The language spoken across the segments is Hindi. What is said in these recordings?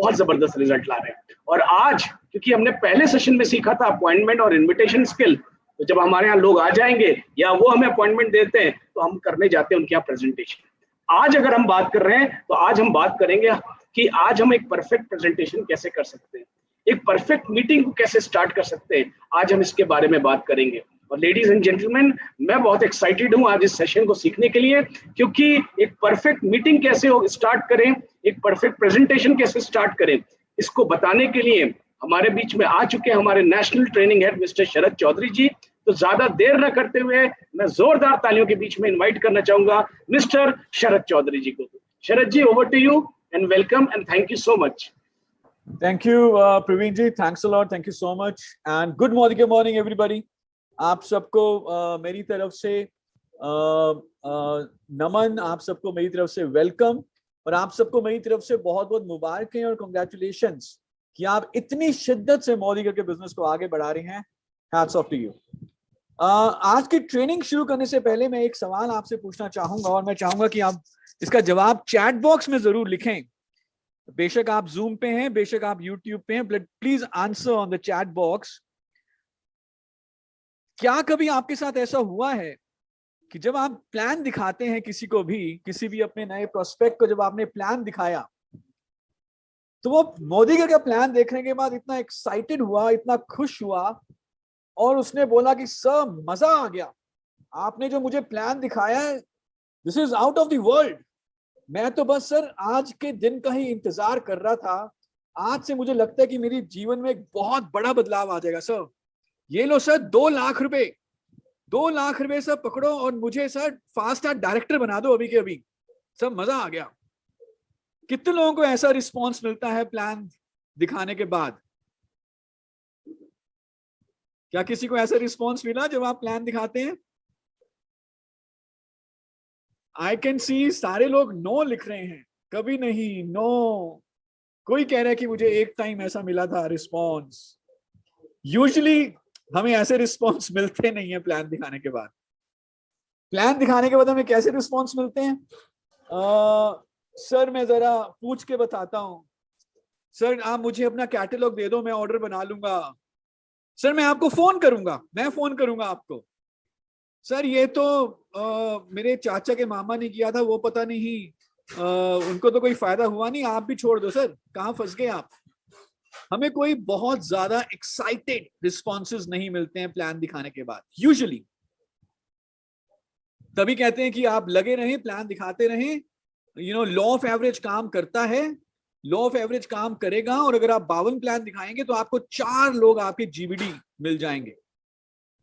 बहुत जबरदस्त रिजल्ट ला रहे हैं। और आज क्योंकि हमने पहले सेशन में सीखा था अपॉइंटमेंट और इन्विटेशन स्किल, तो जब हमारे यहाँ लोग आ जाएंगे या वो हमें अपॉइंटमेंट देते हैं तो हम करने जाते हैं उनके यहाँ प्रेजेंटेशन। आज अगर हम बात कर रहे हैं तो आज हम बात करेंगे कि आज हम एक परफेक्ट प्रेजेंटेशन कैसे कर सकते हैं, एक परफेक्ट मीटिंग को कैसे स्टार्ट कर सकते हैं। आज हम इसके बारे में बात करेंगे। और लेडीज एंड जेंटलमैन, मैं बहुत एक्साइटेड हूं आज इस सेशन को सीखने के लिए, क्योंकि एक परफेक्ट मीटिंग कैसे स्टार्ट करें, एक परफेक्ट प्रेजेंटेशन कैसे स्टार्ट करें, इसको बताने के लिए हमारे बीच में आ चुके हैं हमारे नेशनल ट्रेनिंग हेड मिस्टर शरद चौधरी जी। तो ज्यादा देर न करते हुए मैं जोरदार तालियों के बीच में इनवाइट करना चाहूंगा मिस्टर शरद चौधरी जी को। Sharad ji, over to you and welcome and thank you so much. Thank you, Praveen ji. Thanks a lot. Thank you so much. And good morning, everybody. आप सबको मेरी तरफ से नमन, आप सबको मेरी तरफ से वेलकम, और आप सबको मेरी तरफ से बहुत बहुत मुबारकें और कंग्रेचुलेशंस कि आप इतनी शिद्दत से मोदी के बिजनेस को आगे बढ़ा रहे हैं। Hats off to you. आज की ट्रेनिंग शुरू करने से पहले मैं एक सवाल आपसे पूछना चाहूंगा, और मैं चाहूंगा कि आप इसका जवाब चैट बॉक्स में जरूर लिखें। बेशक आप जूम पे हैं, बेशक आप यूट्यूब पे हैं, but please answer on the chat box. क्या कभी आपके साथ ऐसा हुआ है कि जब आप प्लान दिखाते हैं किसी को भी, किसी भी अपने नए प्रोस्पेक्ट को जब आपने प्लान दिखाया, तो वो मोदी का प्लान देखने के बाद इतना एक्साइटेड हुआ, इतना खुश हुआ, और उसने बोला कि सर मजा आ गया, आपने जो मुझे प्लान दिखाया है this is out of the world. मैं तो बस सर आज के दिन का ही इंतजार कर रहा था। आज से मुझे लगता है कि मेरे जीवन में एक बहुत बड़ा बदलाव आ जाएगा सर। ये लो सर 2 लाख रुपए, 2 लाख रुपए सर पकड़ो और मुझे सर फास्ट डायरेक्टर बना दो अभी के अभी। सर मजा आ गया। कितने लोगों को ऐसा रिस्पॉन्स मिलता है प्लान दिखाने के बाद? क्या किसी को ऐसा रिस्पॉन्स मिला जब आप प्लान दिखाते हैं? आई कैन सी सारे लोग नो लिख रहे हैं, कभी नहीं, नो। कोई कह रहा है कि मुझे एक टाइम ऐसा मिला था रिस्पॉन्स। यूजुअली हमें ऐसे रिस्पॉन्स मिलते नहीं है प्लान दिखाने के बाद। प्लान दिखाने के बाद हमें कैसे रिस्पॉन्स मिलते हैं? सर मैं जरा पूछ के बताता हूँ। सर आप मुझे अपना कैटलॉग दे दो, मैं ऑर्डर बना लूंगा। सर मैं आपको फोन करूंगा, मैं फोन करूंगा आपको। सर ये तो मेरे चाचा के मामा ने किया था, वो पता नहीं उनको तो कोई फायदा हुआ नहीं, आप भी छोड़ दो। सर कहाँ फंस गए आप? हमें कोई बहुत ज्यादा एक्साइटेड रिस्पॉन्सेज नहीं मिलते हैं प्लान दिखाने के बाद यूजुअली। तभी कहते हैं कि आप लगे रहें, प्लान दिखाते रहें। लॉ ऑफ एवरेज काम करता है, लॉ ऑफ एवरेज काम करेगा। और अगर आप 52 प्लान दिखाएंगे तो आपको 4 लोग आपके जीबीडी मिल जाएंगे।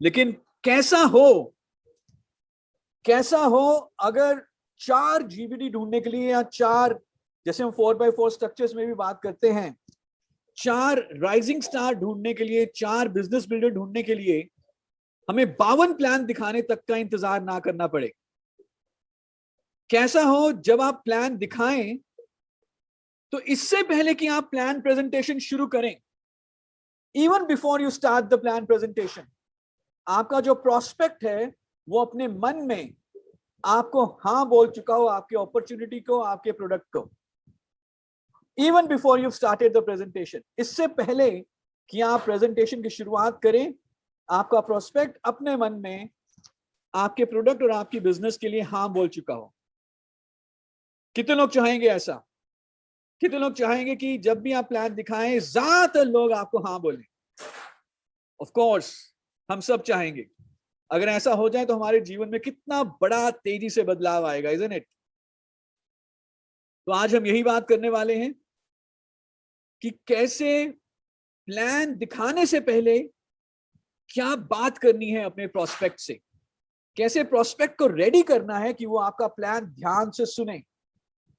लेकिन कैसा हो अगर 4 जीबीडी ढूंढने के लिए, या 4, जैसे हम 4x4 स्ट्रक्चर्स में भी बात करते हैं, 4 राइजिंग स्टार ढूंढने के लिए, 4 बिजनेस बिल्डर ढूंढने के लिए हमें 52 प्लान दिखाने तक का इंतजार ना करना पड़े। कैसा हो जब आप प्लान दिखाएं तो इससे पहले कि आप प्लान प्रेजेंटेशन शुरू करें, even before you start the plan presentation, आपका जो प्रोस्पेक्ट है वो अपने मन में आपको हाँ बोल चुका हो आपके अपॉर्चुनिटी को, आपके प्रोडक्ट को, even before you started the presentation. इससे पहले कि आप प्रेजेंटेशन की शुरुआत करें, आपका प्रोस्पेक्ट अपने मन में आपके प्रोडक्ट और आपकी बिजनेस के लिए हाँ बोल चुका हो। कितने लोग चाहेंगे ऐसा? कितने लोग चाहेंगे कि जब भी आप प्लान दिखाएं ज्यादातर लोग आपको हाँ बोलें? ऑफ कोर्स हम सब चाहेंगे। अगर ऐसा हो जाए तो हमारे जीवन में कितना बड़ा तेजी से बदलाव आएगा, इज़न्ट इट? तो आज हम यही बात करने वाले हैं कि कैसे प्लान दिखाने से पहले क्या बात करनी है अपने प्रोस्पेक्ट से, कैसे प्रोस्पेक्ट को रेडी करना है कि वो आपका प्लान ध्यान से सुने,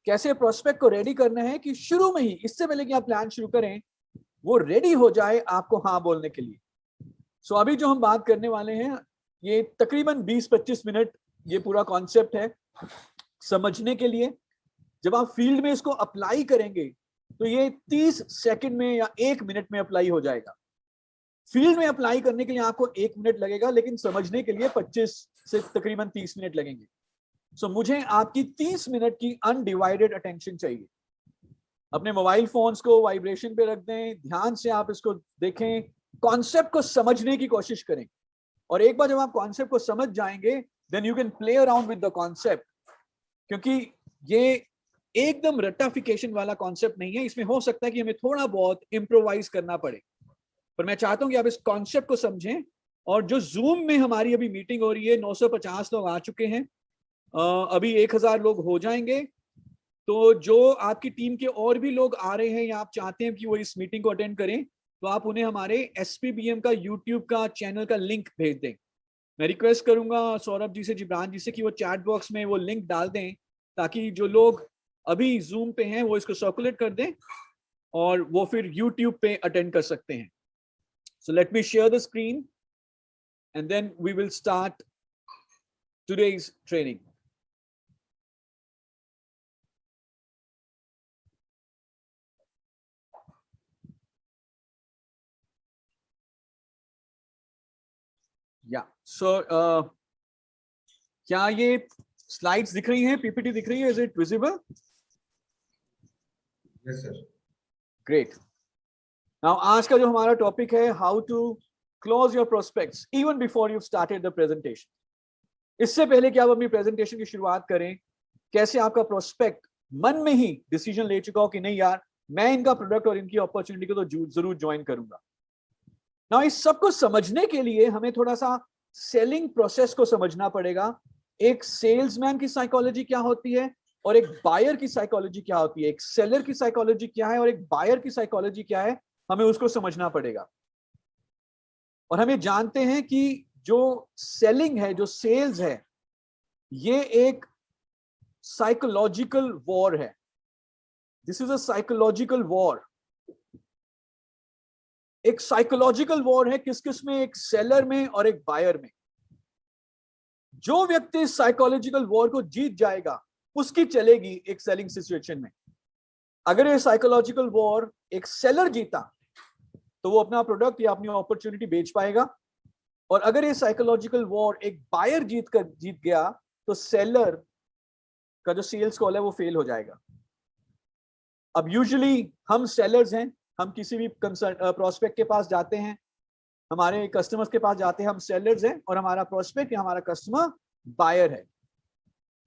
कैसे प्रोस्पेक्ट को रेडी करना है कि शुरू में ही, इससे पहले कि आप प्लान शुरू करें, वो रेडी हो जाए आपको हाँ बोलने के लिए। सो अभी जो हम बात करने वाले हैं ये तकरीबन 20-25 मिनट ये पूरा कॉन्सेप्ट है समझने के लिए। जब आप फील्ड में इसको अप्लाई करेंगे तो ये 30 सेकंड में या 1 मिनट में अप्लाई हो जाएगा। फील्ड में अप्लाई करने के लिए आपको 1 मिनट लगेगा, लेकिन समझने के लिए 25 से तकरीबन 30 मिनट लगेंगे। सो मुझे आपकी 30 मिनट की अनडिवाइडेड अटेंशन चाहिए। अपने मोबाइल फोन्स को वाइब्रेशन पे रख दें, ध्यान से आप इसको देखें, कॉन्सेप्ट को समझने की कोशिश करें। और एक बार जब आप कॉन्सेप्ट को समझ जाएंगे, then you can play around with the concept, क्योंकि ये एकदम रट्टाफिकेशन वाला कॉन्सेप्ट नहीं है। इसमें हो सकता है कि हमें थोड़ा बहुत इम्प्रोवाइज करना पड़े, पर मैं चाहता हूं कि आप इस कॉन्सेप्ट को समझें। और जो जूम में हमारी अभी मीटिंग हो रही है, 950 लोग आ चुके हैं, अभी 1000 लोग हो जाएंगे। तो जो आपकी टीम के और भी लोग आ रहे हैं या आप चाहते हैं कि वो इस मीटिंग को अटेंड करें, तो आप उन्हें हमारे SPBM का यूट्यूब का चैनल का लिंक भेज दें। मैं रिक्वेस्ट करूंगा सौरभ जी से, जिब्रान जी से, कि वो चैट बॉक्स में वो लिंक डाल दें, ताकि जो लोग अभी जूम पे हैं वो इसको सर्कुलेट कर दें और वो फिर यूट्यूब पे अटेंड कर सकते हैं। So let me share the screen and then we will start today's training. Yeah, so क्या ये स्लाइड्स दिख रही हैं, PPT दिख रही है? Is it visible? Yes, sir. Great. Now आज का जो हमारा टॉपिक है, how to close your prospects even before you've started the presentation. इससे पहले कि आप अपनी प्रेजेंटेशन की शुरुआत करें, कैसे आपका प्रोस्पेक्ट मन में ही डिसीजन ले चुका हो कि नहीं यार, मैं इनका प्रोडक्ट और इनकी अपॉर्चुनिटी को तो जरूर ज्वाइन करूंगा। ना इस सब को समझने के लिए हमें थोड़ा सा सेलिंग प्रोसेस को समझना पड़ेगा। एक सेल्समैन की साइकोलॉजी क्या होती है और एक बायर की साइकोलॉजी क्या होती है, एक सेलर की साइकोलॉजी क्या है और एक बायर की साइकोलॉजी क्या है, हमें उसको समझना पड़ेगा। और हमें जानते हैं कि जो सेलिंग है, जो सेल्स है, ये एक साइकोलॉजिकल वॉर है। This is a psychological war. एक साइकोलॉजिकल वॉर है किस किस में? एक सेलर में और एक बायर में। जो व्यक्ति साइकोलॉजिकल वॉर को जीत जाएगा उसकी चलेगी एक सेलिंग सिचुएशन में। अगर ये साइकोलॉजिकल वॉर एक सेलर जीता तो वो अपना प्रोडक्ट या अपनी अपॉर्चुनिटी बेच पाएगा, और अगर ये साइकोलॉजिकल वॉर एक बायर जीत गया तो सेलर का जो सेल्स कॉल है वो फेल हो जाएगा। अब यूजुअली हम सेलर्स हैं, हम किसी भी प्रोस्पेक्ट के पास जाते हैं, हमारे कस्टमर्स के पास जाते हैं, हम सेलर्स हैं, और हमारा प्रोस्पेक्ट या हमारा कस्टमर बायर है।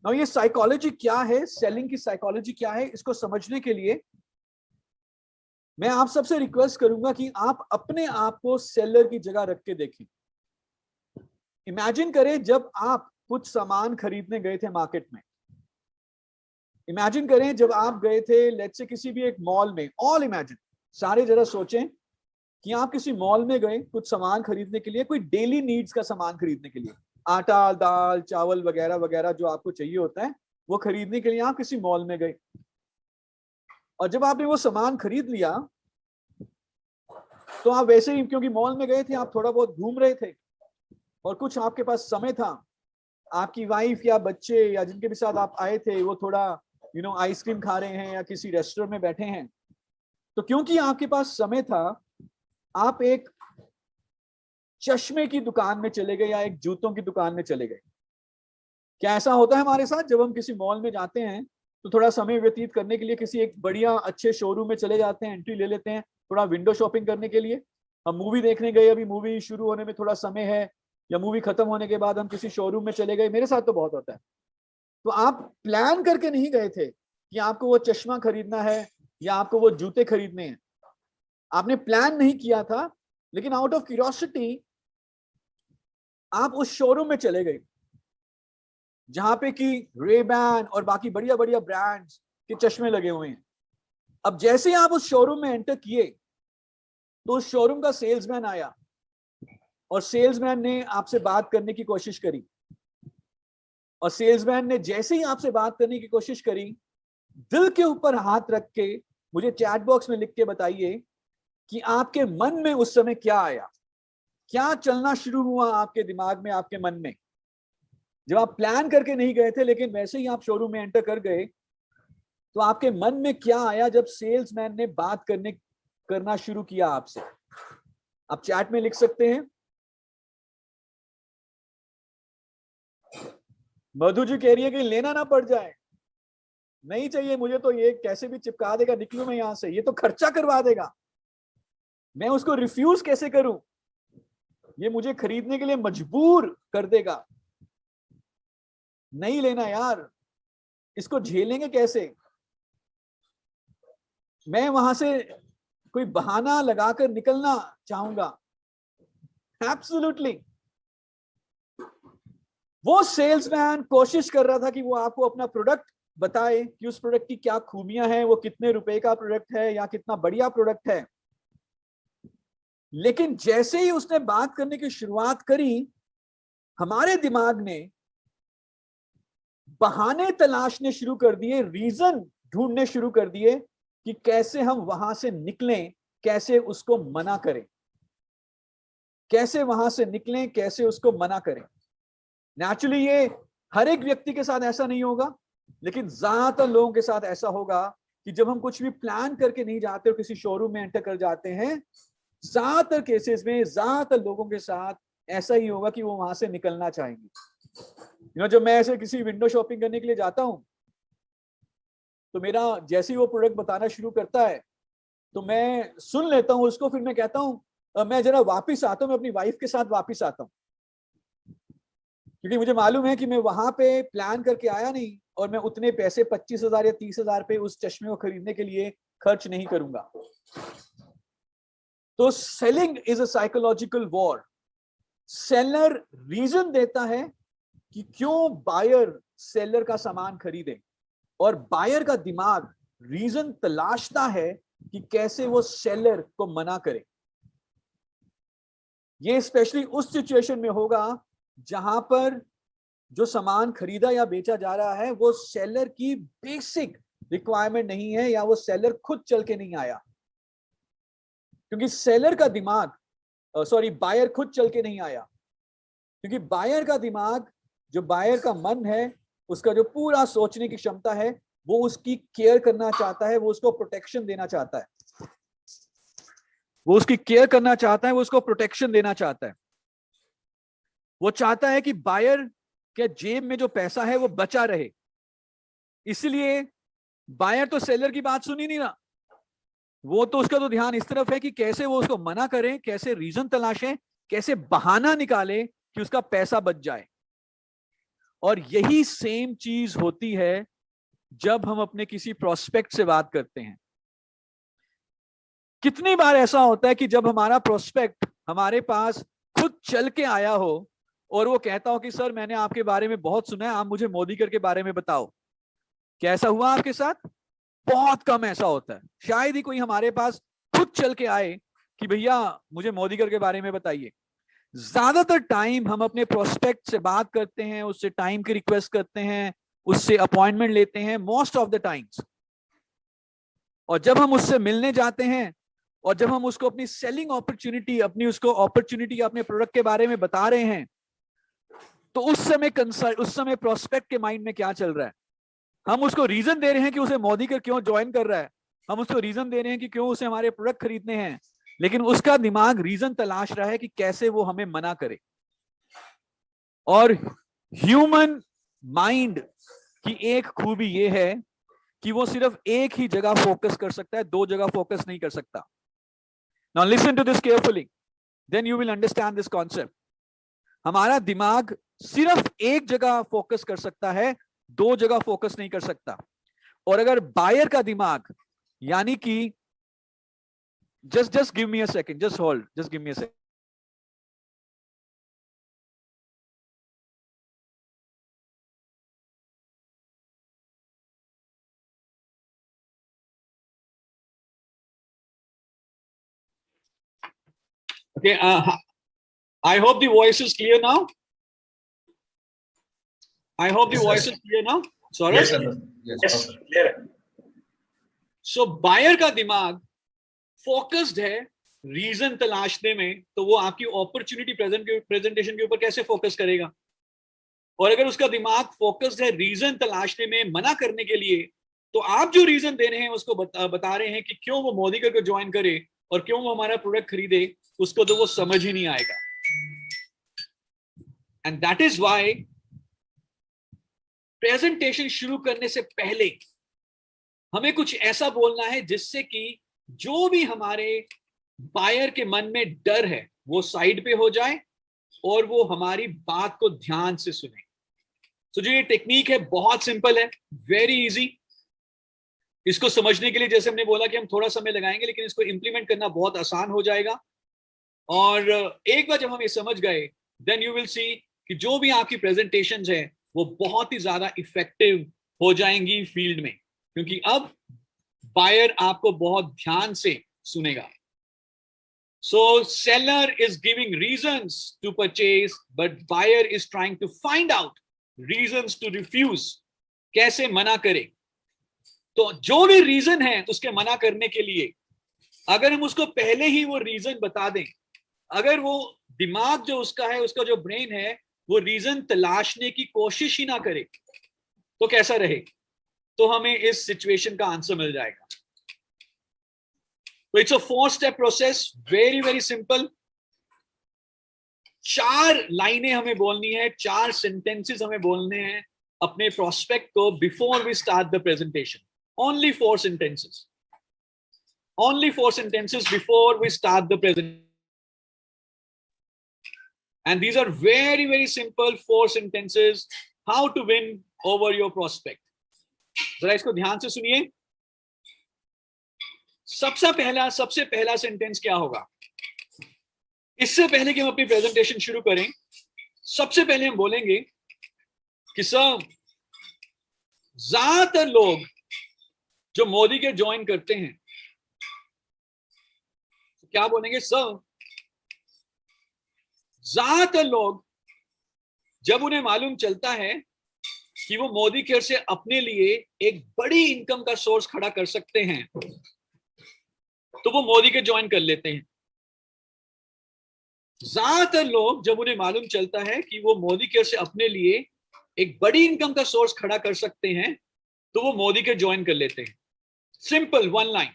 नाउ ये साइकोलॉजी क्या है, सेलिंग की साइकोलॉजी क्या है, इसको समझने के लिए मैं आप सबसे रिक्वेस्ट करूंगा कि आप अपने आप को सेलर की जगह रख के देखें। इमेजिन करें जब आप कुछ सामान खरीदने गए थे मार्केट में। इमेजिन करें जब आप गए थे लेट्स से किसी भी एक मॉल में। ऑल इमेजिन, सारे जरा सोचें कि आप किसी मॉल में गए कुछ सामान खरीदने के लिए, कोई डेली नीड्स का सामान खरीदने के लिए, आटा, दाल, चावल वगैरह वगैरह जो आपको चाहिए होता है वो खरीदने के लिए आप किसी मॉल में गए। और जब आपने वो सामान खरीद लिया तो आप वैसे ही, क्योंकि मॉल में गए थे, आप थोड़ा बहुत घूम रहे थे और कुछ आपके पास समय था, आपकी वाइफ या बच्चे या जिनके भी साथ आप आए थे वो थोड़ा आइसक्रीम खा रहे हैं या किसी रेस्टोरेंट में बैठे हैं, तो क्योंकि आपके पास समय था आप एक चश्मे की दुकान में चले गए या एक जूतों की दुकान में चले गए। क्या ऐसा होता है हमारे साथ? जब हम किसी मॉल में जाते हैं तो थोड़ा समय व्यतीत करने के लिए किसी एक बढ़िया अच्छे शोरूम में चले जाते हैं, एंट्री ले लेते हैं थोड़ा विंडो शॉपिंग करने के लिए। हम मूवी देखने गए, अभी मूवी शुरू होने में थोड़ा समय है, या मूवी खत्म होने के बाद हम किसी शोरूम में चले गए। मेरे साथ तो बहुत होता है। तो आप प्लान करके नहीं गए थे कि आपको वो चश्मा खरीदना है या आपको वो जूते खरीदने हैं, आपने प्लान नहीं किया था, लेकिन आउट ऑफ क्यूरियोसिटी आप उस शोरूम में चले गए जहां पे कि रेबैन और बाकी बढ़िया बढ़िया ब्रांड्स के चश्मे लगे हुए हैं। अब जैसे ही आप उस शोरूम में एंटर किए तो उस शोरूम का सेल्समैन आया और सेल्समैन ने आपसे बात करने की कोशिश करी, और सेल्समैन ने जैसे ही आपसे बात करने की कोशिश करी, दिल के ऊपर हाथ रख के मुझे चैट बॉक्स में लिख के बताइए कि आपके मन में उस समय क्या आया, क्या चलना शुरू हुआ आपके दिमाग में, आपके मन में, जब आप प्लान करके नहीं गए थे लेकिन वैसे ही आप शोरूम में एंटर कर गए, तो आपके मन में क्या आया जब सेल्समैन ने बात करना शुरू किया आपसे? आप चैट में लिख सकते हैं। मधु जी कह रही है कि लेना ना पड़ जाए। नहीं चाहिए मुझे, तो ये कैसे भी चिपका देगा, निकलूं मैं यहां से, ये तो खर्चा करवा देगा, मैं उसको रिफ्यूज कैसे करूं, ये मुझे खरीदने के लिए मजबूर कर देगा, नहीं लेना यार, इसको झेलेंगे कैसे। मैं वहां से कोई बहाना लगाकर निकलना चाहूंगा। एब्सोल्युटली। वो सेल्समैन कोशिश कर रहा था कि वो आपको अपना प्रोडक्ट बताए कि उस प्रोडक्ट की क्या खूबियां हैं, वो कितने रुपए का प्रोडक्ट है या कितना बढ़िया प्रोडक्ट है। लेकिन जैसे ही उसने बात करने की शुरुआत करी, हमारे दिमाग ने बहाने तलाशने शुरू कर दिए, रीजन ढूंढने शुरू कर दिए कि कैसे हम वहां से निकलें, कैसे उसको मना करें, कैसे वहां से निकलें, कैसे उसको मना करें। नेचुरली ये हर एक व्यक्ति के साथ ऐसा नहीं होगा, लेकिन ज्यादातर लोगों के साथ ऐसा होगा कि जब हम कुछ भी प्लान करके नहीं जाते और किसी शोरूम में एंटर कर जाते हैं, ज्यादातर केसेस में ज्यादातर लोगों के साथ ऐसा ही होगा कि वो वहां से निकलना चाहेंगे। जब मैं ऐसे किसी विंडो शॉपिंग करने के लिए जाता हूं, तो मेरा जैसे ही वो प्रोडक्ट बताना शुरू करता है तो मैं सुन लेता हूं उसको, फिर मैं कहता हूं मैं जरा वापिस आता हूं, मैं अपनी वाइफ के साथ वापिस आता हूं, क्योंकि मुझे मालूम है कि मैं वहां पे प्लान करके आया नहीं और मैं उतने पैसे 25,000 या 30,000 पे उस चश्मे को खरीदने के लिए खर्च नहीं करूंगा। तो selling is a psychological war. Seller reason देता है कि क्यों बायर सेलर का सामान खरीदे, और बायर का दिमाग रीजन तलाशता है कि कैसे वो सेलर को मना करे। ये स्पेशली उस सिचुएशन में होगा जहां पर जो सामान खरीदा या बेचा जा रहा है वो सेलर की बेसिक रिक्वायरमेंट नहीं है, या वो सेलर खुद चल के नहीं आया। क्योंकि सेलर का दिमाग, बायर खुद चल के नहीं आया, क्योंकि बायर का दिमाग, जो बायर का मन है, उसका जो पूरा सोचने की क्षमता है, वो उसकी केयर करना चाहता है, वो उसको प्रोटेक्शन देना चाहता है, वो उसकी केयर करना चाहता है, वो उसको प्रोटेक्शन देना चाहता है। वो चाहता है कि बायर के जेब में जो पैसा है वो बचा रहे। इसलिए बायर तो सेलर की बात सुन ही नहीं रहा, वो तो उसका तो ध्यान इस तरफ है कि कैसे वो उसको मना करें, कैसे रीजन तलाशें, कैसे बहाना निकाले कि उसका पैसा बच जाए। और यही सेम चीज होती है जब हम अपने किसी प्रोस्पेक्ट से बात करते हैं। कितनी बार ऐसा होता है कि जब हमारा प्रोस्पेक्ट हमारे पास खुद चल के आया हो और वो कहता हो कि सर मैंने आपके बारे में बहुत सुना है, आप मुझे मोदीकर के बारे में बताओ। क्या ऐसा हुआ आपके साथ? बहुत कम ऐसा होता है। शायद ही कोई हमारे पास खुद चल के आए कि भैया मुझे मोदीकर के बारे में बताइए। ज्यादातर टाइम हम अपने प्रोस्पेक्ट से बात करते हैं, उससे टाइम की रिक्वेस्ट करते हैं, उससे अपॉइंटमेंट लेते हैं मोस्ट ऑफ द टाइम्स। और जब हम उससे मिलने जाते हैं और जब हम उसको अपनी सेलिंग अपॉर्चुनिटी, अपनी उसको अपॉर्चुनिटी अपने प्रोडक्ट के बारे में बता रहे हैं, तो उस समय प्रोस्पेक्ट के माइंड में क्या चल रहा है? हम उसको रीजन दे रहे हैं कि उसे मोदीकर क्यों ज्वाइन कर रहा है, हम उसको रीजन दे रहे हैं कि क्यों उसे हमारे प्रोडक्ट खरीदने हैं, लेकिन उसका दिमाग रीजन तलाश रहा है कि कैसे वो हमें मना करे। और ह्यूमन माइंड की एक खूबी ये है कि वो सिर्फ एक ही जगह फोकस कर सकता है, दो जगह फोकस नहीं कर सकता। Now listen to this carefully, then you will understand this concept. हमारा दिमाग सिर्फ एक जगह फोकस कर सकता है, दो जगह फोकस नहीं कर सकता। और अगर बायर का दिमाग, यानी कि just give me a second, just hold, just give me a second. Okay, I hope the voice is clear now. I hope the voice is clear now. Sorry. Yes, sir. Yes, clear. So buyer का दिमाग फोकस्ड है रीजन तलाशने में, तो वो आपकी अपॉर्चुनिटी प्रेजेंटेशन के ऊपर कैसे फोकस करेगा? और अगर उसका दिमाग फोकस्ड है रीजन तलाशने में, मना करने के लिए, तो आप जो रीजन दे रहे हैं उसको बता रहे हैं कि क्यों वो मोदीकर को ज्वाइन करे और क्यों वो हमारा प्रोडक्ट खरीदे, उसको तो वो समझ ही नहीं आएगा। And that is why presentation शुरू करने से पहले हमें कुछ ऐसा बोलना है जिससे कि जो भी हमारे बायर के मन में डर है वो साइड पे हो जाए और वो हमारी बात को ध्यान से सुने। तो जो ये टेक्निक है बहुत सिंपल है, वेरी इजी। इसको समझने के लिए जैसे हमने बोला कि हम थोड़ा समय लगाएंगे, लेकिन इसको इंप्लीमेंट करना बहुत आसान हो जाएगा। और एक बार जब हम ये समझ गए, देन यू विल सी कि जो भी आपकी प्रेजेंटेशंस है वो बहुत ही ज्यादा इफेक्टिव हो जाएंगी फील्ड में, क्योंकि अब बायर आपको बहुत ध्यान से सुनेगा। So seller is giving reasons to purchase, but buyer is trying to find out reasons to refuse. कैसे मना करे? तो जो भी रीजन है उसके मना करने के लिए, अगर हम उसको पहले ही वो रीजन बता दें, अगर वो दिमाग जो उसका है, उसका जो ब्रेन है, वो रीजन तलाशने की कोशिश ही ना करे, तो कैसा रहे? तो हमें इस सिचुएशन का आंसर मिल जाएगा। तो it's a 4-step process, very very simple. 4 लाइनें हमें बोलनी है, 4 सेंटेंसेस हमें बोलने हैं अपने प्रोस्पेक्ट को before we start the presentation. Only 4 sentences. Only 4 sentences before we start the presentation. And these are very, very simple 4 sentences. How to win over your prospect. जरा इसको ध्यान से सुनिए। सबसे पहला सेंटेंस क्या होगा? इससे पहले कि हम अपनी प्रेजेंटेशन शुरू करें, सबसे पहले हम बोलेंगे कि सर, ज्यादातर लोग जो मोदी के ज्वाइन करते हैं, तो क्या बोलेंगे? सर, ज्यादातर लोग जब उन्हें मालूम चलता है कि वो मोदी केयर से अपने लिए एक बड़ी इनकम का सोर्स खड़ा कर सकते हैं, तो वो मोदी के ज्वाइन कर लेते हैं। ज्यादातर लोग जब उन्हें मालूम चलता है कि वो मोदी केयर से अपने लिए एक बड़ी इनकम का सोर्स खड़ा कर सकते हैं, तो वो मोदी के ज्वाइन कर लेते हैं। Simple 1 line.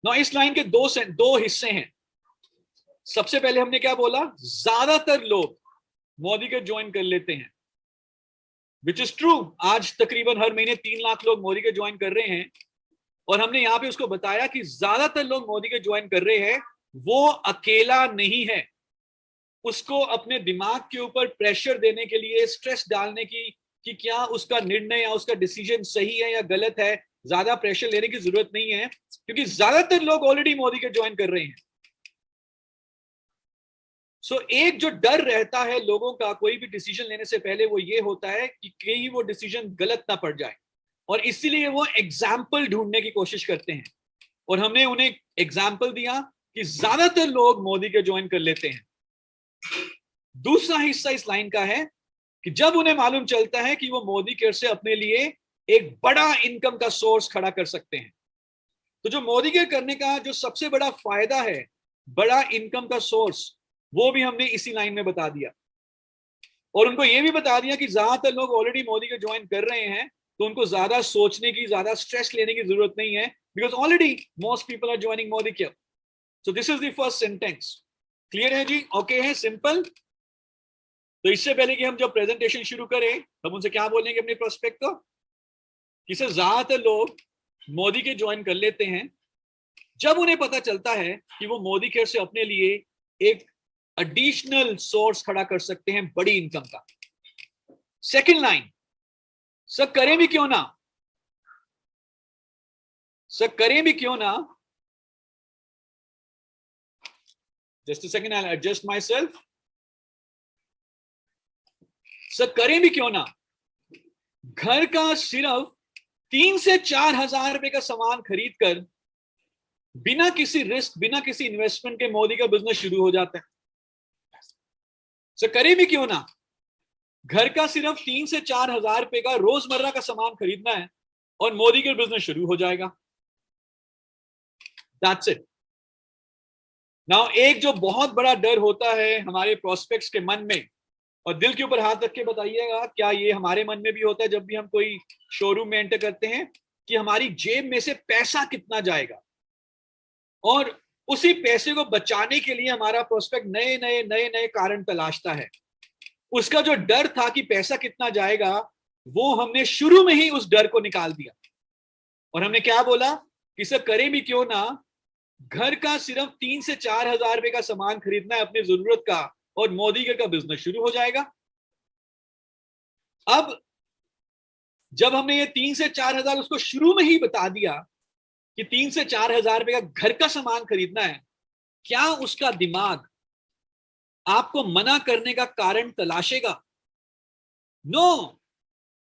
ना इस लाइन के दो हिस्से हैं। सबसे पहले हमने क्या बोला? ज्यादातर लोग मोदी के ज्वाइन कर लेते हैं, विच इज ट्रू। आज तकरीबन हर महीने 3 लाख लोग मोदी के ज्वाइन कर रहे हैं, और हमने यहां पे उसको बताया कि ज्यादातर लोग मोदी के ज्वाइन कर रहे हैं, वो अकेला नहीं है। उसको अपने दिमाग के ऊपर प्रेशर देने के लिए, स्ट्रेस डालने की कि क्या उसका निर्णय या उसका डिसीजन सही है या गलत है, ज्यादा प्रेशर लेने की जरूरत नहीं है, क्योंकि ज्यादातर लोग ऑलरेडी मोदी के ज्वाइन कर रहे हैं। सो एक जो डर रहता है लोगों का कोई भी डिसीजन लेने से पहले, वो ये होता है कि कहीं वो डिसीजन गलत ना पड़ जाए, और इसीलिए वो एग्जाम्पल ढूंढने की कोशिश करते हैं। और हमने उन्हें एग्जाम्पल दिया कि ज्यादातर लोग मोदी के ज्वाइन कर लेते हैं। दूसरा हिस्सा इस लाइन का है कि जब उन्हें मालूम चलता है कि वो मोदी केयर से अपने लिए एक बड़ा इनकम का सोर्स खड़ा कर सकते हैं, तो जो मोदी केयर करने का जो सबसे बड़ा फायदा है, बड़ा इनकम का सोर्स, वो भी हमने इसी लाइन में बता दिया। और उनको ये भी बता दिया कि ज्यादातर लोग ऑलरेडी मोदी के ज्वाइन कर रहे हैं, तो उनको ज्यादा सोचने की, ज्यादा स्ट्रेस लेने की जरूरत नहीं है, because already most people are joining Modi care. So this is the first sentence. Clear है जी? ओके है? सिंपल। तो इससे पहले कि हम जब प्रेजेंटेशन शुरू करें, हम उनसे क्या बोलेंगे अपने प्रोस्पेक्ट को? कि सर, ज्यादातर लोग मोदी के ज्वाइन कर लेते हैं जब उन्हें पता चलता है कि वो मोदी केयर से अपने लिए एक एडिशनल सोर्स खड़ा कर सकते हैं बड़ी इनकम का। सेकंड लाइन, सर करें भी क्यों ना, सर करें भी क्यों ना, just a second, I adjust my self. Sir करें भी क्यों ना, घर का सिर्फ 3 से 4 हजार रुपए का सामान खरीद कर बिना किसी रिस्क, बिना किसी इन्वेस्टमेंट के मोदी का बिजनेस शुरू हो जाता है। सर करें भी क्यों ना, घर का सिर्फ 3 से 4 हजार रुपए का रोजमर्रा का सामान खरीदना है और मोदी का बिजनेस शुरू हो जाएगा। That's it. नाउ एक जो बहुत बड़ा डर होता है हमारे प्रोस्पेक्ट्स के मन में, और दिल के ऊपर हाथ रख के बताइएगा, क्या ये हमारे मन में भी होता है जब भी हम कोई शोरूम में एंटर करते हैं, कि हमारी जेब में से पैसा कितना जाएगा, और उसी पैसे को बचाने के लिए हमारा प्रोस्पेक्ट नए नए कारण तलाशता है। उसका जो डर था कि पैसा कितना जाएगा, वो हमने शुरू में ही उस डर को निकाल दिया। और हमने क्या बोला कि सर करें भी क्यों ना, घर का सिर्फ 3 से 4 हजार रुपए का सामान खरीदना है अपनी जरूरत का, और मोदी का बिजनेस शुरू हो जाएगा। अब जब हमने ये 3 से 4 हजार उसको शुरू में ही बता दिया कि 3 से 4 हजार रुपए का घर का सामान खरीदना है, क्या उसका दिमाग आपको मना करने का कारण तलाशेगा? नो,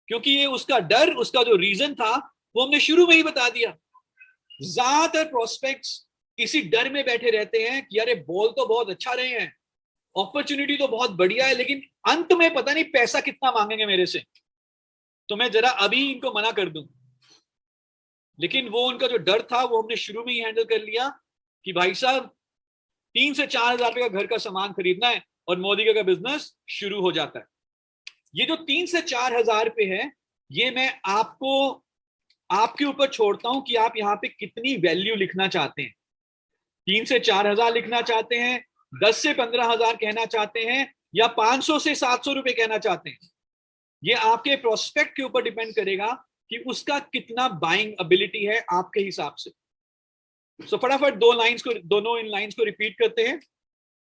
क्योंकि ये उसका डर, उसका जो रीजन था वो हमने शुरू में ही बता दिया। ज्यादातर प्रोस्पेक्ट्स इसी डर में बैठे रहते हैं कि अरे बोल तो बहुत अच्छा रहे हैं, अपॉर्चुनिटी तो बहुत बढ़िया है, लेकिन अंत में पता नहीं पैसा कितना मांगेंगे मेरे से, तो मैं जरा अभी इनको मना कर दूं। लेकिन वो उनका जो डर था वो हमने शुरू में ही हैंडल कर लिया कि भाई साहब 3 से 4 हजार रुपए का घर का सामान खरीदना है और मोदी का बिजनेस शुरू हो जाता है। ये जो 3 से 4 हजार रुपए है, ये मैं आपको आपके ऊपर छोड़ता हूं कि आप यहाँ पे कितनी वैल्यू लिखना चाहते हैं। 3 से 4 हजार लिखना चाहते हैं, 10 से 15 हजार कहना चाहते हैं, या 500 से 700 रुपए कहना चाहते हैं। ये आपके प्रोस्पेक्ट के ऊपर डिपेंड करेगा कि उसका कितना बाइंग एबिलिटी है आपके हिसाब से। सो फटाफट दोनों इन लाइंस को रिपीट करते हैं।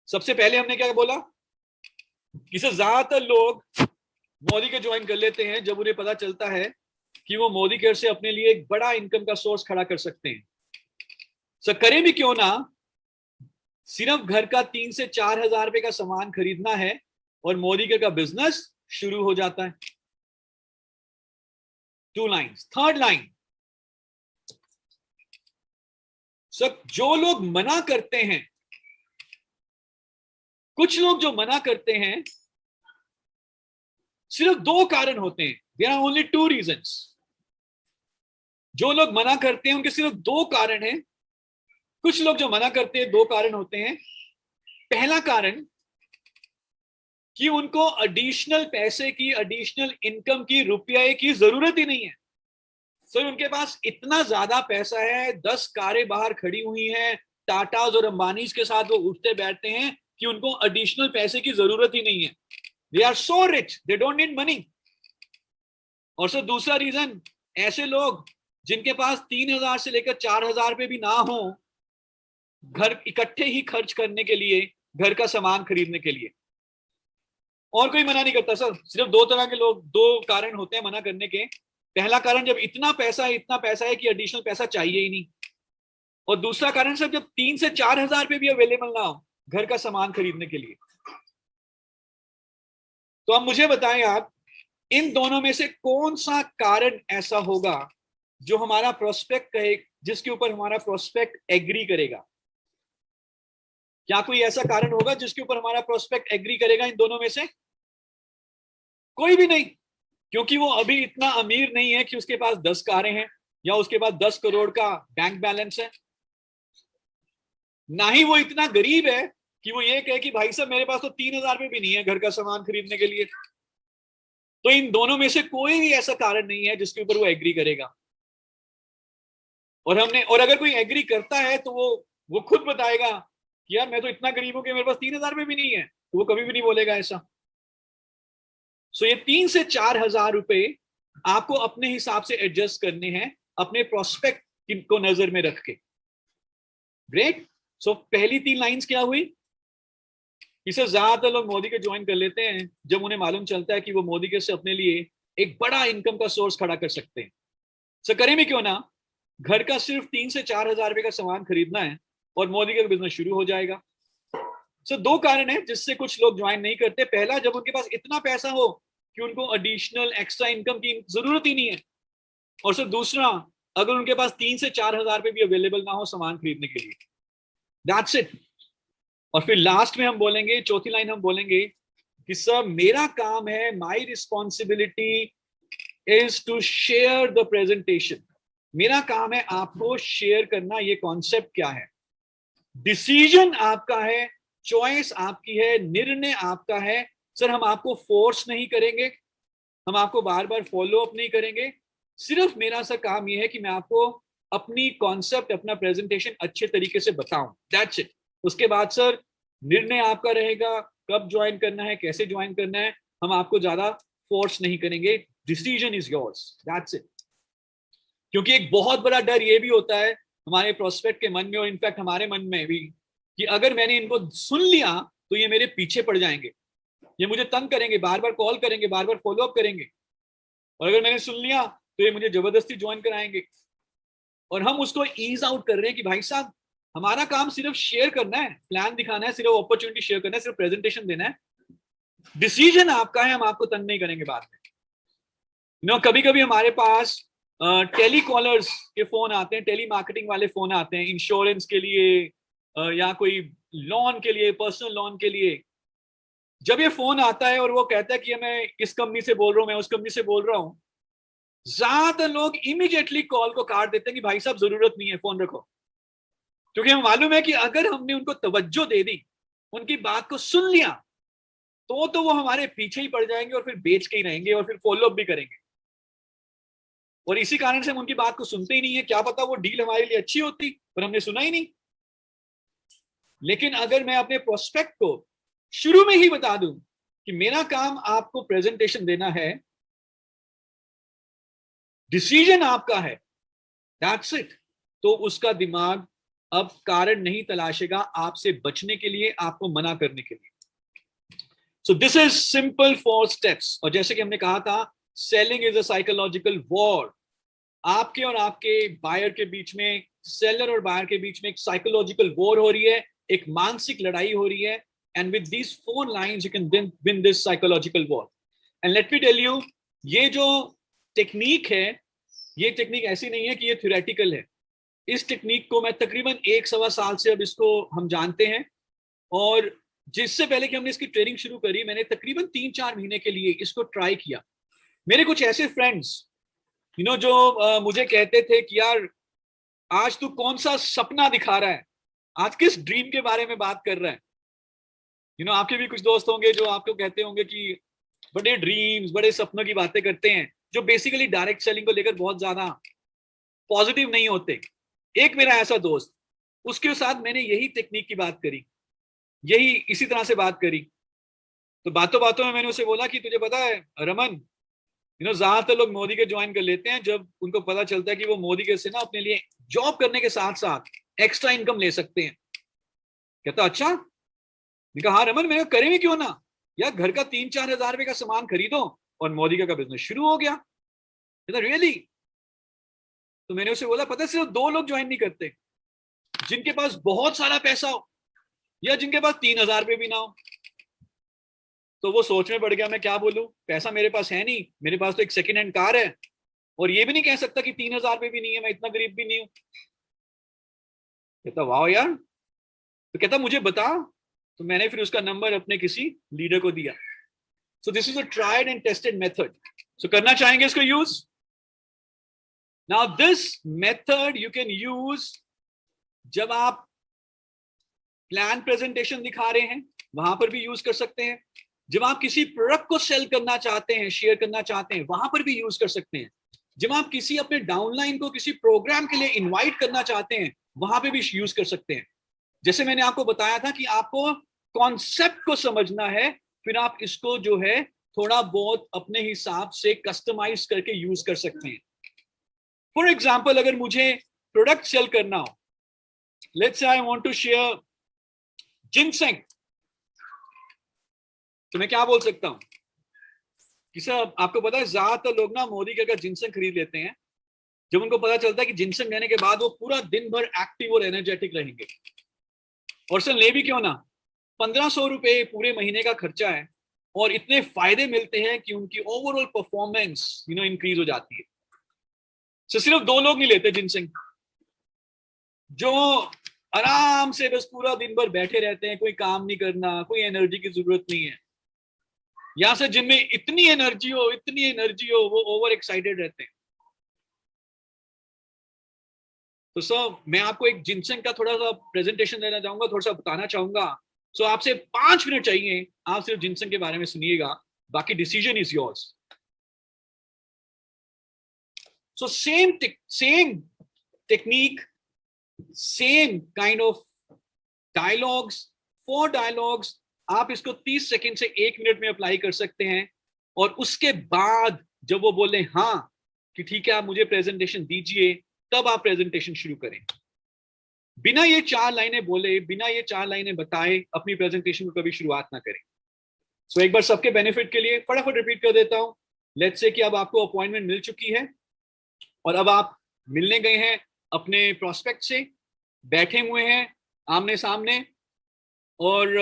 सबसे पहले हमने क्या बोला कि ज्यादातर लोग मोदी के ज्वाइन कर लेते हैं जब उन्हें पता चलता है कि वो मोदी केयर से अपने लिए एक बड़ा इनकम का सोर्स खड़ा कर सकते हैं। सो करें भी क्यों ना, सिर्फ घर का 3 से 4 हजार रुपए का सामान खरीदना है और मोदी केयर का बिजनेस शुरू हो जाता है। 2 लाइन्स। थर्ड लाइन, सब जो लोग मना करते हैं, कुछ लोग जो मना करते हैं, सिर्फ 2 कारण होते हैं। There are only 2 reasons. जो लोग मना करते हैं उनके सिर्फ 2 कारण हैं। कुछ लोग जो मना करते हैं 2 कारण होते हैं। पहला कारण कि उनको एडिशनल पैसे की, एडिशनल इनकम की, रुपये की जरूरत ही नहीं है। सर उनके पास इतना ज्यादा पैसा है, 10 कारें बाहर खड़ी हुई हैं, टाटाज और अंबानीज के साथ वो उठते बैठते हैं कि उनको एडिशनल पैसे की जरूरत ही नहीं है। They are so rich, they don't need money. और सर दूसरा रीजन, ऐसे लोग जिनके पास 3,000 से लेकर 4,000 रुपए भी ना हो घर इकट्ठे ही खर्च करने के लिए, घर का सामान खरीदने के लिए। और कोई मना नहीं करता सर, सिर्फ 2 तरह के लोग, 2 कारण होते हैं मना करने के। पहला कारण जब इतना पैसा है कि एडिशनल पैसा चाहिए ही नहीं। और दूसरा कारण सर जब 3 से 4 हजार रुपए भी अवेलेबल ना हो घर का सामान खरीदने के लिए। तो अब मुझे बताएं आप, इन दोनों में से कौन सा कारण ऐसा होगा जो हमारा प्रोस्पेक्ट कहे, जिसके ऊपर हमारा प्रोस्पेक्ट एग्री करेगा? क्या कोई ऐसा कारण होगा जिसके ऊपर हमारा प्रोस्पेक्ट एग्री करेगा इन दोनों में से? कोई भी नहीं, क्योंकि वो अभी इतना अमीर नहीं है कि उसके पास 10 कारें हैं या उसके पास 10 करोड़ का बैंक बैलेंस है। ना ही वो इतना गरीब है कि वो ये कहे कि भाई साहब मेरे पास तो 3,000 रुपए भी नहीं है घर का सामान खरीदने के लिए। तो इन दोनों में से कोई भी ऐसा कारण नहीं है जिसके ऊपर वो एग्री करेगा। और अगर कोई एग्री करता है तो वो खुद बताएगा कि यार मैं तो इतना गरीब हूं कि मेरे पास 3,000 रुपए भी नहीं है, तो वो कभी भी नहीं बोलेगा ऐसा। सो ये 3 से 4 हजार रुपए आपको अपने हिसाब से एडजस्ट करने हैं, अपने प्रोस्पेक्ट को नजर में रख के। ग्रेट। सो पहली 3 लाइंस क्या हुई? इसे ज्यादातर लोग मोदी के ज्वाइन कर लेते हैं जब उन्हें मालूम चलता है कि वो मोदी के से अपने लिए एक बड़ा इनकम का सोर्स खड़ा कर सकते हैं। सो करें भी क्यों ना, घर का सिर्फ 3 से 4 हजार रुपए का सामान खरीदना है और मोदी का बिजनेस शुरू हो जाएगा। सो 2 कारण है जिससे कुछ लोग ज्वाइन नहीं करते। पहला, जब उनके पास इतना पैसा हो कि उनको एडिशनल एक्स्ट्रा इनकम की जरूरत ही नहीं है। और सर दूसरा, अगर उनके पास 3 से 4 हजार रुपए भी अवेलेबल ना हो सामान खरीदने के लिए। That's it. और फिर लास्ट में हम बोलेंगे, चौथी लाइन हम बोलेंगे कि सर मेरा काम है, my responsibility is to share the presentation. मेरा काम है आपको शेयर करना। ये कॉन्सेप्ट क्या है? डिसीजन आपका है, चॉइस आपकी है, निर्णय आपका है। सर हम आपको फोर्स नहीं करेंगे, हम आपको बार बार फॉलो अप नहीं करेंगे। सिर्फ मेरा सा काम यह है कि मैं आपको अपनी कॉन्सेप्ट, अपना प्रेजेंटेशन अच्छे तरीके से बताऊं। That's it. उसके बाद सर निर्णय आपका रहेगा, कब ज्वाइन करना है, कैसे ज्वाइन करना है। हम आपको ज्यादा फोर्स नहीं करेंगे। Decision is yours. That's it. क्योंकि एक बहुत बड़ा डर ये भी होता है हमारे प्रोस्पेक्ट के मन में और इनफैक्ट हमारे मन में भी कि अगर मैंने इनको सुन लिया तो ये मेरे पीछे पड़ जाएंगे, ये मुझे तंग करेंगे, बार बार कॉल करेंगे, बार बार फॉलो अप करेंगे, और अगर मैंने सुन लिया तो ये मुझे जबरदस्ती ज्वाइन कराएंगे। और हम उसको ईज आउट कर रहे हैं कि भाई साहब हमारा काम सिर्फ शेयर करना है, प्लान दिखाना है, सिर्फ अपॉर्चुनिटी शेयर करना है, सिर्फ प्रेजेंटेशन देना है, डिसीजन आपका है, हम आपको तंग नहीं करेंगे बाद में। कभी कभी हमारे पास टेली कॉलर्स के फोन आते हैं, टेली मार्केटिंग वाले फोन आते हैं इंश्योरेंस के लिए या कोई लोन के लिए, पर्सनल लोन के लिए। जब ये फोन आता है और वो कहता है कि मैं इस कंपनी से बोल रहा हूँ, मैं उस कंपनी से बोल रहा हूँ, ज्यादातर लोग इमीडिएटली कॉल को काट देते हैं कि भाई साहब जरूरत नहीं है, फोन रखो। क्योंकि हमें मालूम है कि अगर हमने उनको तवज्जो दे दी, उनकी बात को सुन लिया, तो वो हमारे पीछे ही पड़ जाएंगे और फिर बेच के ही रहेंगे और फिर फॉलो अप भी करेंगे। और इसी कारण से हम उनकी बात को सुनते ही नहीं है। क्या पता वो डील हमारे लिए अच्छी होती, पर हमने सुना ही नहीं। लेकिन अगर मैं अपने प्रोस्पेक्ट को शुरू में ही बता दूं कि मेरा काम आपको प्रेजेंटेशन देना है, डिसीजन आपका है, दैट्स इट, तो उसका दिमाग अब कारण नहीं तलाशेगा आपसे बचने के लिए, आपको मना करने के लिए। सो दिस इज सिंपल 4 स्टेप्स। और जैसे कि हमने कहा था, selling is a psychological war. आपके और आपके बायर के बीच में, सेलर और बायर के बीच में एक साइकोलॉजिकल वॉर हो रही है, एक मानसिक लड़ाई हो रही है। And with these 4 lines you can win this psychological war. And let me tell you, ये जो टेक्निक है, ये टेक्निक ऐसी नहीं है कि ये थ्योरेटिकल है। इस टेक्निक को मैं तकरीबन 1-1.25 साल से अब इसको हम जानते हैं। और जिससे पहले कि हमने इसकी ट्रेनिंग शुरू करी, मैंने तकरीबन 3-4 महीने के लिए इसको ट्राई किया। मेरे कुछ ऐसे फ्रेंड्स जो मुझे कहते थे कि यार आज तू कौन सा सपना दिखा रहा है, आज किस ड्रीम के बारे में बात कर रहा है। आपके भी कुछ दोस्त होंगे जो आपको कहते होंगे कि बड़े ड्रीम्स, बड़े सपनों की बातें करते हैं, जो बेसिकली डायरेक्ट सेलिंग को लेकर बहुत ज्यादा पॉजिटिव नहीं होते। एक मेरा ऐसा दोस्त, उसके साथ मैंने यही टेक्निक की बात करी, यही इसी तरह से बात करी। तो बातों बातों में मैंने उसे बोला कि तुझे पता है रमन, ज्यादातर लोग मोदी के ज्वाइन कर लेते हैं जब उनको पता चलता है कि वो मोदी के से ना अपने लिए जॉब करने के साथ साथ एक्स्ट्रा इनकम ले सकते हैं। कहता अच्छा। मैंने कहा हाँ रमन, मैंने करेंगे क्यों ना यार, घर का 3-4 हजार रुपए का सामान खरीदो और मोदी का बिजनेस शुरू हो गया। कहता रियली? तो मैंने उसे बोला पता है सिर्फ 2 लोग ज्वाइन नहीं करते, जिनके पास बहुत सारा पैसा हो या जिनके पास 3,000 रुपये भी ना हो। तो वो सोच में पड़ गया, मैं क्या बोलूं, पैसा मेरे पास है नहीं, मेरे पास तो एक सेकेंड हैंड कार है, और ये भी नहीं कह सकता कि 3,000 रुपये भी नहीं है, मैं इतना गरीब भी नहीं हूं। कहता वाह यार। तो कहता मुझे बता। तो मैंने फिर उसका नंबर अपने किसी लीडर को दिया। So this is a tried and tested method. So करना चाहेंगे इसको use. Now this method you can use जब आप प्लान प्रेजेंटेशन दिखा रहे हैं, वहां पर भी यूज कर सकते हैं। जब आप किसी प्रोडक्ट को सेल करना चाहते हैं, शेयर करना चाहते हैं, वहां पर भी यूज कर सकते हैं। जब आप किसी अपने डाउनलाइन को किसी प्रोग्राम के लिए इनवाइट करना चाहते हैं, वहां पे भी यूज कर सकते हैं। जैसे मैंने आपको बताया था कि आपको कॉन्सेप्ट को समझना है, फिर आप इसको जो है थोड़ा बहुत अपने हिसाब से कस्टमाइज करके यूज कर सकते हैं। फॉर एग्जाम्पल, अगर मुझे प्रोडक्ट सेल करना हो, let's say I want to share ginseng, तो मैं क्या बोल सकता हूं कि सर आपको पता है ज्यादातर लोग ना मोदी का जिनसेंग खरीद लेते हैं जब उनको पता चलता है कि जिनसेंग लेने के बाद वो पूरा दिन भर एक्टिव और एनर्जेटिक रहेंगे। और सर ले भी क्यों ना, 1,500 रुपए पूरे महीने का खर्चा है और इतने फायदे मिलते हैं कि उनकी ओवरऑल परफॉर्मेंस इंक्रीज हो जाती है। सो सिर्फ 2 लोग नहीं लेते जिनसेंग, जो आराम से बस पूरा दिन भर बैठे रहते हैं, कोई काम नहीं करना, कोई एनर्जी की जरूरत नहीं है, या से जिनमें इतनी एनर्जी हो वो ओवर एक्साइटेड रहते हैं। तो सर मैं आपको एक जिनसेंग का थोड़ा सा प्रेजेंटेशन देना चाहूंगा, थोड़ा सा बताना चाहूंगा। सो आपसे 5 मिनट चाहिए, आप सिर्फ जिनसेंग के बारे में सुनिएगा, बाकी decision is yours. So same technique, same kind of dialogues, 4 dialogues, आप इसको 30 सेकंड से 1 मिनट में अप्लाई कर सकते हैं। और उसके बाद जब वो बोले हाँ कि ठीक है आप मुझे प्रेजेंटेशन दीजिए, तब आप प्रेजेंटेशन शुरू करें। बिना ये 4 लाइनें बोले, बिना ये 4 लाइनें बताए अपनी प्रेजेंटेशन को कभी शुरुआत ना करें। सो एक बार सबके बेनिफिट के लिए फटाफट रिपीट कर देता हूं। लेट्स से कि अब आपको अपॉइंटमेंट मिल चुकी है और अब आप मिलने गए हैं अपने प्रोस्पेक्ट से, बैठे हुए हैं आमने सामने, और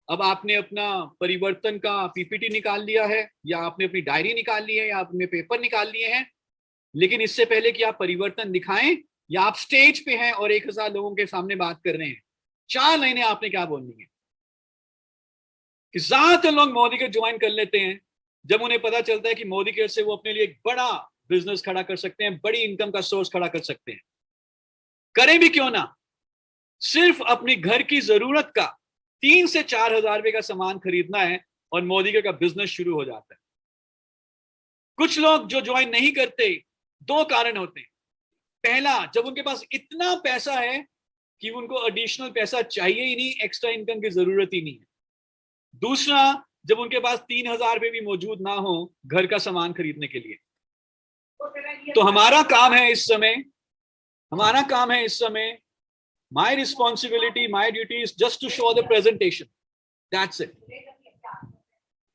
अब आपने अपना परिवर्तन का पीपीटी निकाल लिया है, या आपने अपनी डायरी निकाल ली है, या आपने पेपर निकाल लिए हैं। लेकिन इससे पहले कि आप परिवर्तन दिखाएं, या आप स्टेज पे हैं और 1000 लोगों के सामने बात कर रहे हैं, 4 लाइनें आपने क्या बोलनी है। कि ज्यादातर लोग मोदी केयर ज्वाइन कर लेते हैं जब उन्हें पता चलता है कि मोदी केयर से वो अपने लिए एक बड़ा बिजनेस खड़ा कर सकते हैं, बड़ी इनकम का सोर्स खड़ा कर सकते हैं। करें भी क्यों ना, सिर्फ अपने घर की जरूरत का 3 से 4 हजार रुपए का सामान खरीदना है और मोदी केयर का बिजनेस शुरू हो जाता है। कुछ लोग जो ज्वाइन नहीं करते, 2 कारण होते हैं। पहला, जब उनके पास इतना पैसा है कि उनको एडिशनल पैसा चाहिए ही नहीं, एक्स्ट्रा इनकम की जरूरत ही नहीं है। दूसरा, जब उनके पास 3000 रुपए भी मौजूद ना हो घर का सामान खरीदने के लिए। तो हमारा काम है इस समय, my responsibility, my duty is just to show the presentation. That's it.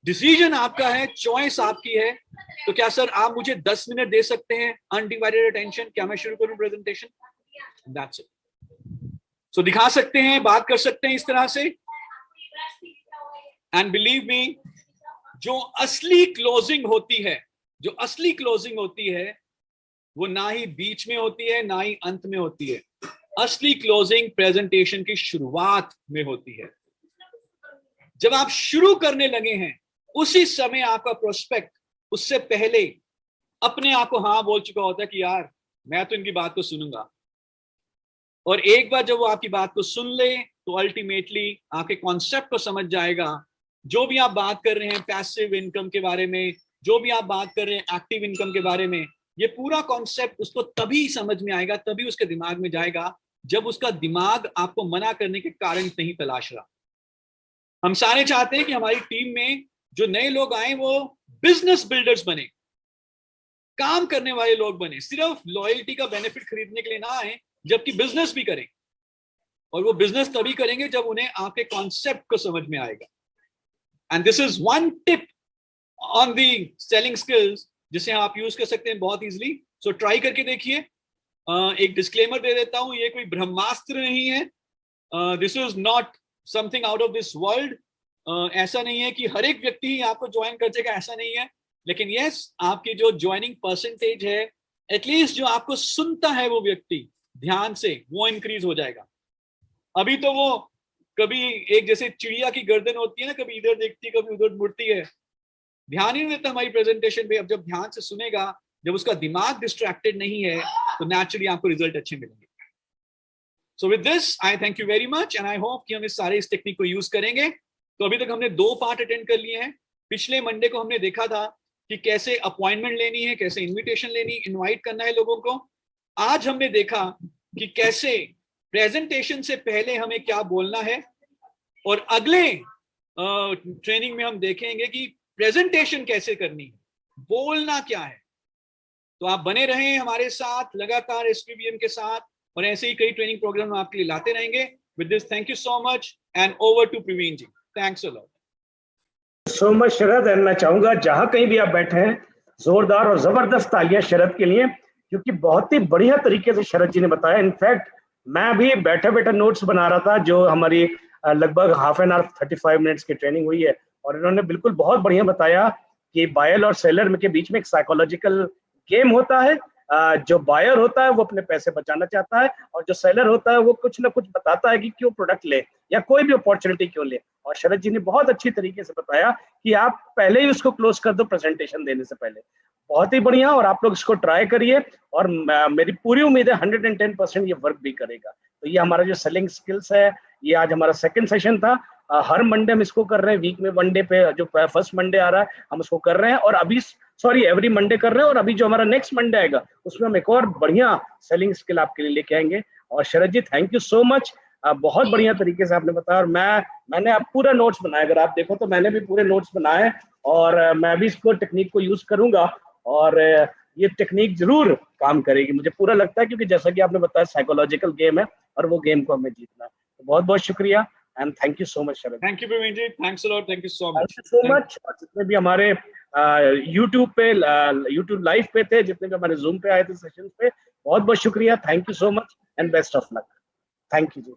Decision आपका है, चॉइस आपकी है। तो क्या सर आप मुझे 10 मिनट दे सकते हैं अनडिवाइडेड अटेंशन, क्या मैं शुरू करूं प्रेजेंटेशन? That's it. सो दिखा सकते हैं, बात कर सकते हैं इस तरह से। एंड बिलीव मी, जो असली क्लोजिंग होती है वो ना ही बीच में होती है ना ही अंत में होती है। असली क्लोजिंग प्रेजेंटेशन की शुरुआत में होती है। जब आप शुरू करने लगे हैं, उसी समय आपका प्रोस्पेक्ट उससे पहले अपने आप को हाँ बोल चुका होता है कि यार मैं तो इनकी बात को सुनूंगा। और एक बार जब वो आपकी बात को सुन ले तो अल्टीमेटली आपके कॉन्सेप्ट को समझ जाएगा। जो भी आप बात कर रहे हैं पैसिव इनकम के बारे में, जो भी आप बात कर रहे हैं एक्टिव इनकम के बारे में, ये पूरा कॉन्सेप्ट उसको तभी समझ में आएगा, तभी उसके दिमाग में जाएगा जब उसका दिमाग आपको मना करने के कारण नहीं तलाश रहा। हम सारे चाहते हैं कि हमारी टीम में जो नए लोग आए वो बिजनेस बिल्डर्स बने, काम करने वाले लोग बने, सिर्फ लॉयल्टी का बेनिफिट खरीदने के लिए ना आए, जबकि बिजनेस भी करें। और वो बिजनेस तभी करेंगे जब उन्हें आपके कॉन्सेप्ट को समझ में आएगा। And this is one tip on the selling skills जिसे आप यूज कर सकते हैं बहुत इजीली। सो ट्राई करके देखिए। एक डिस्क्लेमर दे देता हूं, ये कोई ब्रह्मास्त्र नहीं है। This is not something out of this world. ऐसा नहीं है कि हर एक व्यक्ति ही आपको ज्वाइन कर जाएगा, ऐसा नहीं है। लेकिन यस, आपकी जो ज्वाइनिंग परसेंटेज है, एटलीस्ट जो आपको सुनता है वो व्यक्ति ध्यान से, वो इंक्रीज हो जाएगा। अभी तो वो कभी एक जैसे चिड़िया की गर्दन होती है ना, कभी इधर देखती है कभी उधर मुड़ती है, ध्यान ही नहीं देता हमारी प्रेजेंटेशन पे। अब जब ध्यान से सुनेगा, जब उसका दिमाग डिस्ट्रैक्टेड नहीं है, तो नेचुरली आपको रिजल्ट अच्छे मिलेंगे। So with this I thank you very much and I hope कि हम इस सारे इस टेक्निक को यूज करेंगे। तो अभी तक हमने 2 पार्ट अटेंड कर लिए हैं। पिछले मंडे को हमने देखा था कि कैसे अपॉइंटमेंट लेनी है, कैसे इन्विटेशन लेनी, इनवाइट करना है लोगों को। आज हमने देखा कि कैसे प्रेजेंटेशन से पहले हमें क्या बोलना है, और अगले ट्रेनिंग में हम देखेंगे कि प्रेजेंटेशन कैसे करनी है, बोलना क्या है। तो आप बने रहें हमारे साथ लगातार एसपीबीएम के साथ, और ऐसे ही कई ट्रेनिंग प्रोग्राम आपके लिए लाते रहेंगे। With this thank you so much and over to Praveen ji. Thanks a lot. So much Sharad. And मैं चाहूंगा जहां कहीं भी आप बैठे हैं, जोरदार और जबरदस्त तालियां शरद के लिए, क्योंकि बहुत ही बढ़िया तरीके से शरद जी ने बताया। इनफैक्ट मैं भी बैठे बैठे नोट्स बना रहा था, जो हमारी लगभग हाफ एन आवर 35 मिनट्स की ट्रेनिंग हुई है, और इन्होंने बिल्कुल बहुत बढ़िया बताया कि बायर और सेलर के बीच में एक साइकोलॉजिकल गेम होता है। जो बायर होता है वो अपने पैसे बचाना चाहता है, और जो सेलर होता है वो कुछ ना कुछ बताता है कि क्यों प्रोडक्ट ले या कोई भी अपॉर्चुनिटी क्यों ले। और शरद जी ने बहुत अच्छी तरीके से बताया कि आप पहले ही उसको क्लोज कर दो प्रेजेंटेशन देने से पहले। बहुत ही बढ़िया, और आप लोग इसको ट्राई करिए, और मेरी पूरी उम्मीद है 110% ये वर्क भी करेगा। तो ये हमारा जो सेलिंग स्किल्स है, ये आज हमारा सेकंड सेशन था। हर मंडे हम इसको कर रहे हैं, वीक में 1 डे पे, जो फर्स्ट मंडे आ रहा है हम उसको कर रहे हैं, और अभी एवरी मंडे कर रहे हैं। और अभी जो हमारा नेक्स्ट मंडे आएगा उसमें हम एक और बढ़िया सेलिंग स्किल आपके लिए लेके आएंगे। और शरद जी थैंक यू सो मच, बहुत बढ़िया तरीके से आपने बताया। और मैंने आप पूरा नोट्स बनाया, अगर आप देखो तो मैंने भी पूरे नोट्स बनाए, और मैं भी इसको टेक्निक को यूज करूंगा। और ये टेक्निक जरूर काम करेगी, मुझे पूरा लगता है, क्योंकि जैसा कि आपने बताया साइकोलॉजिकल गेम है और वो गेम को हमें जीतना है। तो बहुत बहुत शुक्रिया and thank you so much Sharad. Thank you Praveen ji, thanks a lot, thank you so much. Thank you so much. और जितने भी हमारे यूट्यूब लाइव पे थे, जितने भी हमारे जूम पे आए थे सेशन पे, बहुत बहुत शुक्रिया, thank you so much and best of luck. Thank you ji.